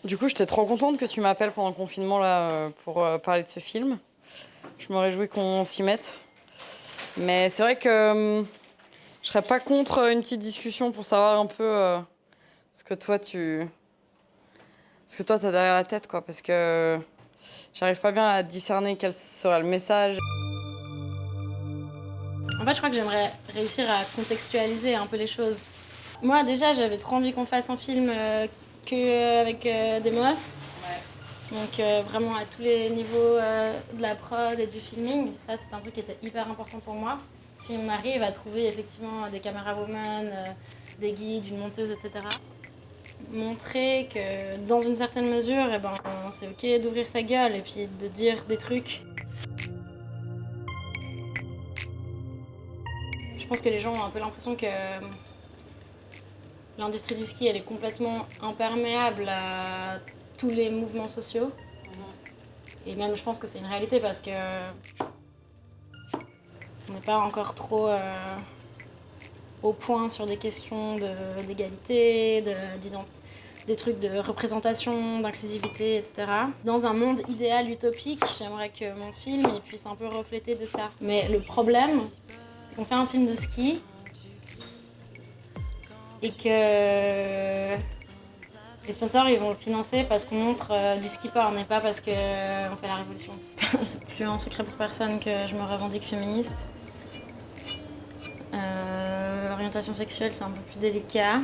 Du coup, j'étais trop contente que tu m'appelles pendant le confinement là, pour parler de ce film. Je me réjouis qu'on s'y mette. Mais c'est vrai que je serais pas contre une petite discussion pour savoir un peu ce que toi t'as derrière la tête, quoi. Parce que j'arrive pas bien à discerner quel sera le message. En fait, je crois que j'aimerais réussir à contextualiser un peu les choses. Moi, déjà, j'avais trop envie qu'on fasse un film avec des meufs. Ouais. Donc vraiment à tous les niveaux de la prod et du filming. Ça, c'est un truc qui était hyper important pour moi. Si on arrive à trouver effectivement des caméra-women, des guides, une monteuse, etc. Montrer que dans une certaine mesure, eh ben, c'est ok d'ouvrir sa gueule et puis de dire des trucs. Je pense que les gens ont un peu l'impression que l'industrie du ski, elle est complètement imperméable à tous les mouvements sociaux. Et même, je pense que c'est une réalité parce que on n'est pas encore trop au point sur des questions d'égalité, des trucs de représentation, d'inclusivité, etc. Dans un monde idéal utopique, j'aimerais que mon film il puisse un peu refléter de ça. Mais le problème, c'est qu'on fait un film de ski et que les sponsors ils vont le financer parce qu'on montre du ski porn et pas parce qu'on fait la révolution. C'est plus un secret pour personne que je me revendique féministe. L'orientation sexuelle c'est un peu plus délicat.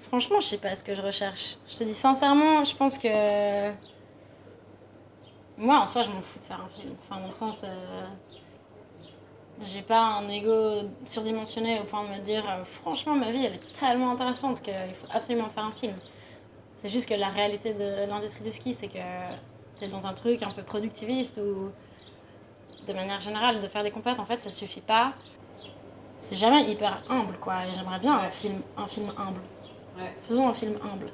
Franchement, je sais pas ce que je recherche. Je te dis sincèrement, je pense que moi en soi je m'en fous de faire un film. Enfin dans le sens, j'ai pas un ego surdimensionné au point de me dire franchement ma vie elle est tellement intéressante qu'il faut absolument faire un film. C'est juste que la réalité de l'industrie du ski c'est que t'es dans un truc un peu productiviste où de manière générale de faire des compètes en fait ça suffit pas. C'est jamais hyper humble quoi et j'aimerais bien un film humble. Ouais. Faisons un film humble.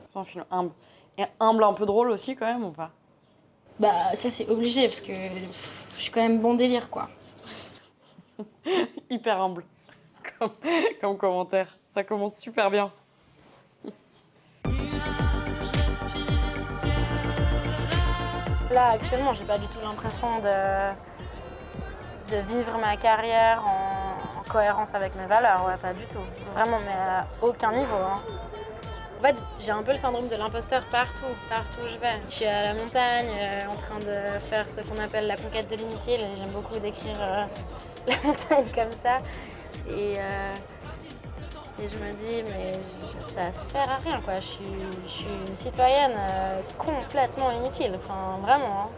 Faisons un film humble. Et humble un peu drôle aussi quand même ou pas? Bah ça c'est obligé parce que je suis quand même bon délire quoi. Hyper humble comme commentaire. Ça commence super bien. Là actuellement j'ai pas du tout l'impression de vivre ma carrière en cohérence avec mes valeurs, ouais pas du tout. Vraiment mais à aucun niveau. Hein. En fait j'ai un peu le syndrome de l'imposteur partout où je vais. Je suis à la montagne en train de faire ce qu'on appelle la conquête de l'inutile et j'aime beaucoup décrire la montagne comme ça. Et je me dis, mais ça sert à rien, quoi. Je suis une citoyenne complètement inutile, enfin, vraiment. Hein.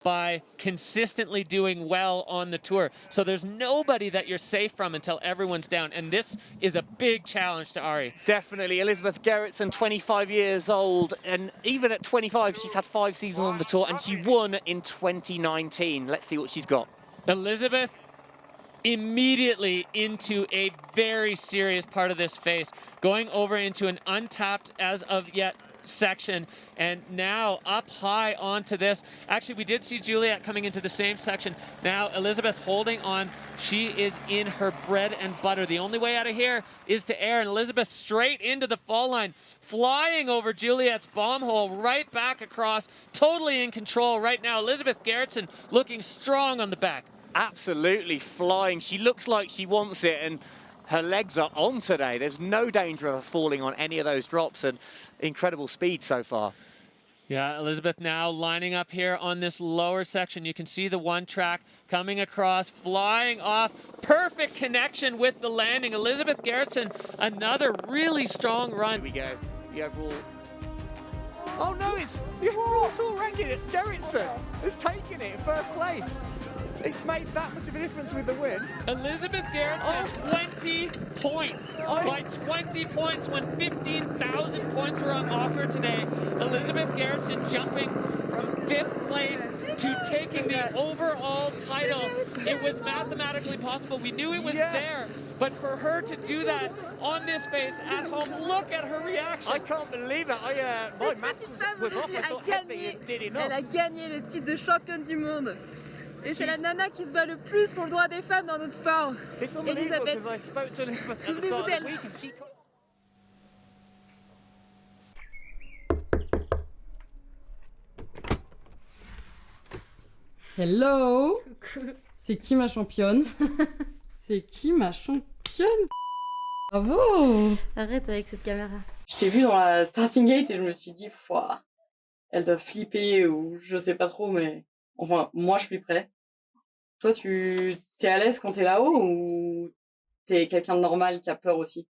By consistently doing well on the tour. So there's nobody that you're safe from until everyone's down. And this is a big challenge to Ari. Definitely. Elizabeth Gerritsen, 25 years old. And even at 25, she's had 5 seasons on the tour. And she won in 2019. Let's see what she's got. Elizabeth immediately into a very serious part of this face, going over into an untapped as of yet section, and now up high onto this. Actually, we did see Juliet coming into the same section. Now Elizabeth holding on. She is in her bread and butter. The only way out of here is to air, and Elizabeth straight into the fall line, flying over Juliet's bomb hole, right back across, totally in control right now. Elizabeth Gerritsen looking strong on the back. Absolutely flying. She looks like she wants it, and her legs are on today. There's no danger of her falling on any of those drops, and incredible speed so far. Yeah, Elizabeth now lining up here on this lower section. You can see the one track coming across, flying off. Perfect connection with the landing. Elizabeth Gerritsen, another really strong run. Here we go. The overall. Oh no, it's the overall tour ranking. Gerritsen has taken it in first place. It's made that much of a difference with the win. Elizabeth Gerritsen, 20 points. By 20 points when 15,000 points were on offer today. Elizabeth Gerritsen jumping from 5th place to taking the overall title. It was mathematically possible. We knew it was there. But for her to do that on this face at home, look at her reaction. I can't believe it. My maths was off. I thought Hedvig did enough. Elle a gagné le titre de championne du monde. Et c'est la nana qui se bat le plus pour le droit des femmes dans notre sport. It's unbelievable because I spoke to Elizabeth at the start of the week and she... Hello. Coucou. C'est qui ma championne? C'est qui ma championne? Bravo. Arrête avec cette caméra. Je t'ai vu dans la starting gate et je me suis dit, Pouah, elle doit flipper ou je sais pas trop, mais enfin, moi je flipperais. Toi, t'es à l'aise quand t'es là-haut ou t'es quelqu'un de normal qui a peur aussi?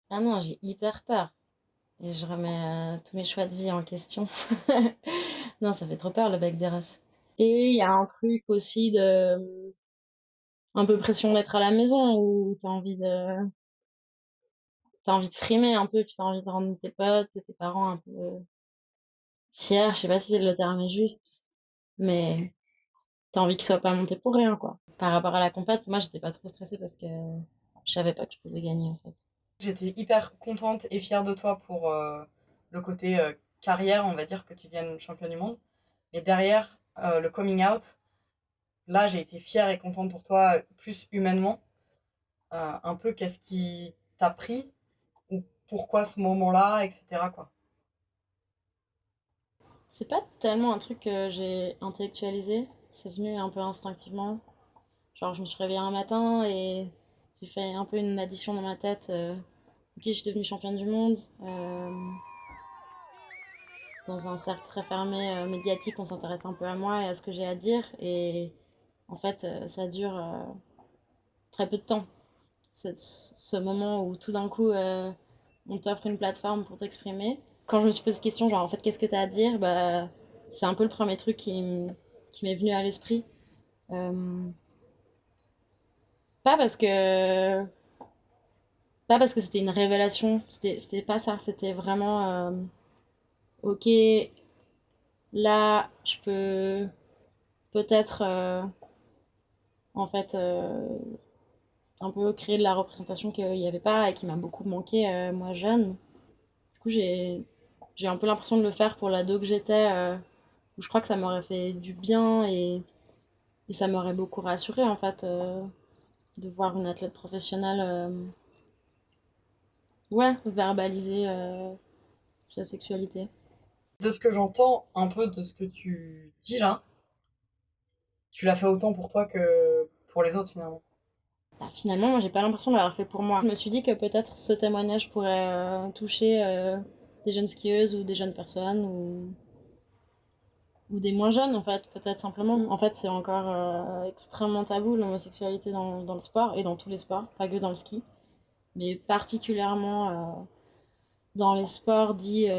Ah non, j'ai hyper peur. Et je remets tous mes choix de vie en question. Non, ça fait trop peur le bec des roses. Et il y a un truc aussi de un peu pression d'être à la maison où t'as envie de frimer un peu, puis t'as envie de rendre tes potes et tes parents un peu fiers. Je sais pas si le terme est juste, mais t'as envie qu'ils soient pas montés pour rien, quoi. Par rapport à la compète, moi j'étais pas trop stressée parce que je savais pas que je pouvais gagner en fait. J'étais hyper contente et fière de toi pour le côté carrière, on va dire, que tu deviennes championne du monde. Mais derrière, le coming out, là, j'ai été fière et contente pour toi, plus humainement. Un peu, qu'est-ce qui t'a pris ou pourquoi ce moment-là, etc. quoi. C'est pas tellement un truc que j'ai intellectualisé, c'est venu un peu instinctivement. Genre, je me suis réveillée un matin et j'ai fait un peu une addition dans ma tête. Ok, je suis devenue championne du monde. Dans un cercle très fermé médiatique, on s'intéresse un peu à moi et à ce que j'ai à dire. Et en fait, ça dure très peu de temps. Ce moment où tout d'un coup, on t'offre une plateforme pour t'exprimer. Quand je me suis posé cette question, genre, en fait, qu'est-ce que t'as à dire? Bah, c'est un peu le premier truc qui m'est venu à l'esprit. Euh, pas parce que Pas parce que c'était une révélation, c'était pas ça, c'était vraiment ok, là je peux peut-être en fait un peu créer de la représentation qu'il n'y avait pas et qui m'a beaucoup manqué moi jeune. Du coup j'ai un peu l'impression de le faire pour l'ado que j'étais, où je crois que ça m'aurait fait du bien et ça m'aurait beaucoup rassuré en fait de voir une athlète professionnelle ouais, verbaliser sa sexualité. De ce que j'entends un peu de ce que tu dis là, tu l'as fait autant pour toi que pour les autres finalement. Bah, finalement, moi, j'ai pas l'impression de l'avoir fait pour moi. Je me suis dit que peut-être ce témoignage pourrait toucher des jeunes skieuses ou des jeunes personnes ou des moins jeunes, en fait, peut-être simplement. En fait, c'est encore extrêmement tabou, l'homosexualité dans le sport et dans tous les sports, pas que dans le ski, mais particulièrement dans les sports dits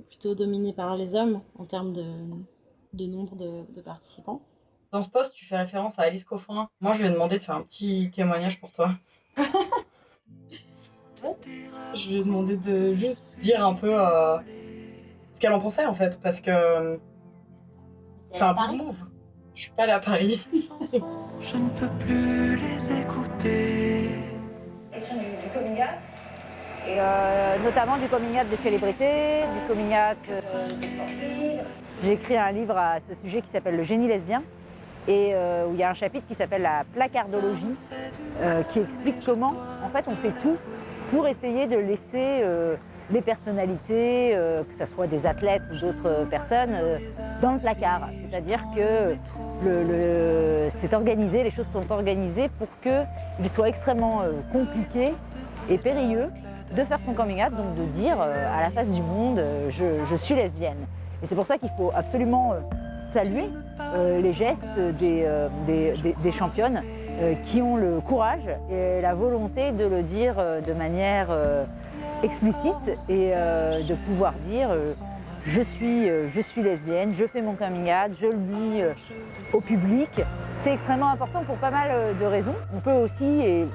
plutôt dominés par les hommes en termes de nombre de participants. Dans ce post, tu fais référence à Alice Coffin. Moi, je lui ai demandé de faire un petit témoignage pour toi. Je lui ai demandé de juste dire un peu ce qu'elle en pensait en fait, parce que c'est un big move. Je suis pas allée à Paris. Je ne peux plus les écouter. Question du coming out. Et notamment du coming out des célébrités, du coming out des sportives. J'ai écrit un livre à ce sujet qui s'appelle Le génie lesbien et où il y a un chapitre qui s'appelle la placardologie qui explique comment en fait on fait tout pour essayer de laisser les personnalités, que ce soit des athlètes ou d'autres personnes, dans le placard. C'est-à-dire que c'est organisé, les choses sont organisées pour qu'il soit extrêmement compliqué et périlleux de faire son coming out, donc de dire à la face du monde je suis lesbienne. Et c'est pour ça qu'il faut absolument saluer les gestes des championnes qui ont le courage et la volonté de le dire de manière explicite et de pouvoir dire je suis lesbienne, je fais mon coming out, je le dis au public. C'est extrêmement important pour pas mal de raisons. On peut aussi, et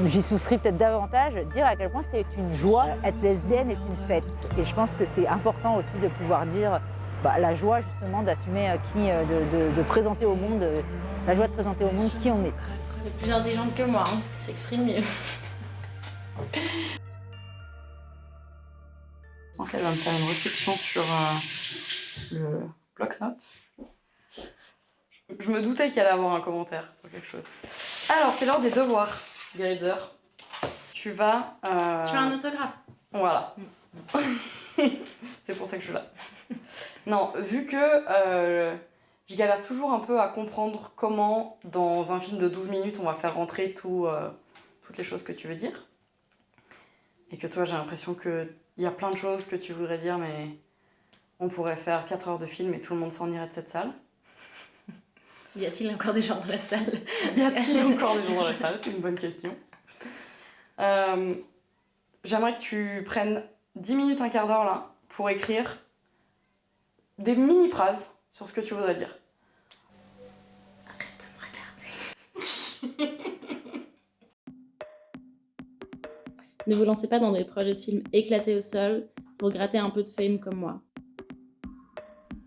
j'y souscris peut-être davantage, dire à quel point c'est une joie. Être lesbienne est une fête. Et je pense que c'est important aussi de pouvoir dire la joie justement d'assumer de présenter au monde, la joie de présenter au monde qui on est. Elle est plus intelligente que moi, hein, qui s'exprime mieux. Je sens qu'elle va me faire une réflexion sur le bloc-notes. Je me doutais qu'il allait avoir un commentaire sur quelque chose. Alors, c'est l'heure des devoirs, Geritzer. Tu vas... Tu as un autographe. Voilà. C'est pour ça que je suis là. Non, vu que Je galère toujours un peu à comprendre comment, dans un film de 12 minutes, on va faire rentrer toutes les choses que tu veux dire. Et que toi, j'ai l'impression qu'il y a plein de choses que tu voudrais dire, mais on pourrait faire 4 heures de film et tout le monde s'en irait de cette salle. Y a-t-il encore des gens dans la salle? Y a-t-il encore des gens dans la salle? C'est une bonne question. J'aimerais que tu prennes 10 minutes, un quart d'heure là, pour écrire des mini-phrases sur ce que tu voudrais dire. Arrête de me regarder. Ne vous lancez pas dans des projets de films éclatés au sol pour gratter un peu de fame comme moi.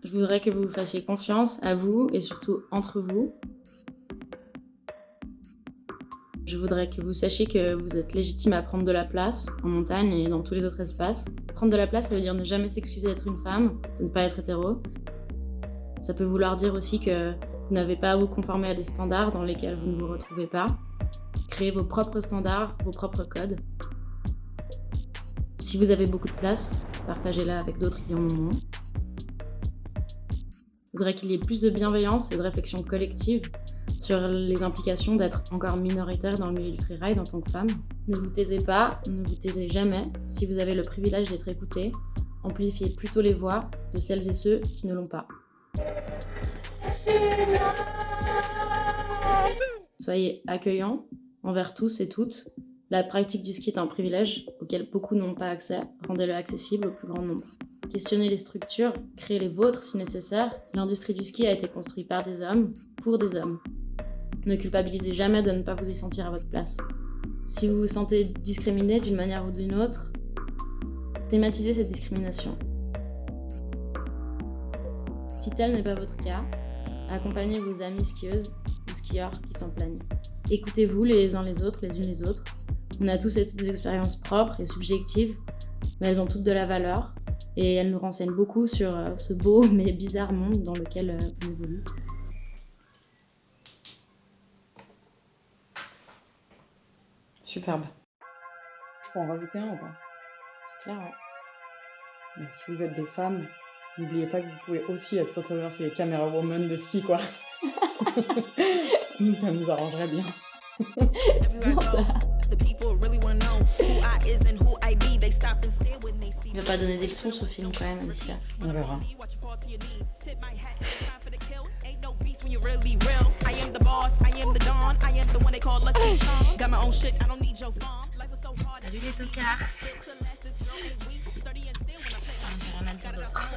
Je voudrais que vous fassiez confiance à vous et surtout entre vous. Je voudrais que vous sachiez que vous êtes légitime à prendre de la place en montagne et dans tous les autres espaces. Prendre de la place, ça veut dire ne jamais s'excuser d'être une femme, de ne pas être hétéro. Ça peut vouloir dire aussi que vous n'avez pas à vous conformer à des standards dans lesquels vous ne vous retrouvez pas. Créez vos propres standards, vos propres codes. Si vous avez beaucoup de place, partagez-la avec d'autres qui en ont moins. Je voudrais qu'il y ait plus de bienveillance et de réflexion collective sur les implications d'être encore minoritaire dans le milieu du freeride en tant que femme. Ne vous taisez pas, ne vous taisez jamais. Si vous avez le privilège d'être écouté, amplifiez plutôt les voix de celles et ceux qui ne l'ont pas. Soyez accueillants envers tous et toutes. La pratique du ski est un privilège auquel beaucoup n'ont pas accès. Rendez-le accessible au plus grand nombre. Questionnez les structures, créez les vôtres si nécessaire. L'industrie du ski a été construite par des hommes, pour des hommes. Ne culpabilisez jamais de ne pas vous y sentir à votre place. Si vous vous sentez discriminé d'une manière ou d'une autre, thématisez cette discrimination. Si tel n'est pas votre cas, accompagnez vos amis skieuses ou skieurs qui s'en plaignent. Écoutez-vous les uns les autres, les unes les autres. On a tous et toutes des expériences propres et subjectives, mais elles ont toutes de la valeur et elles nous renseignent beaucoup sur ce beau mais bizarre monde dans lequel on évolue. Superbe. Je peux en rajouter un ou pas? C'est clair, ouais. Mais si vous êtes des femmes, n'oubliez pas que vous pouvez aussi être photographe et camera woman de ski, quoi. Nous, ça nous arrangerait bien. Non, ça. Il va pas donner des leçons ce film quand même, Alicia. On verra. Salut les tocards. J'ai rien à dire d'autre.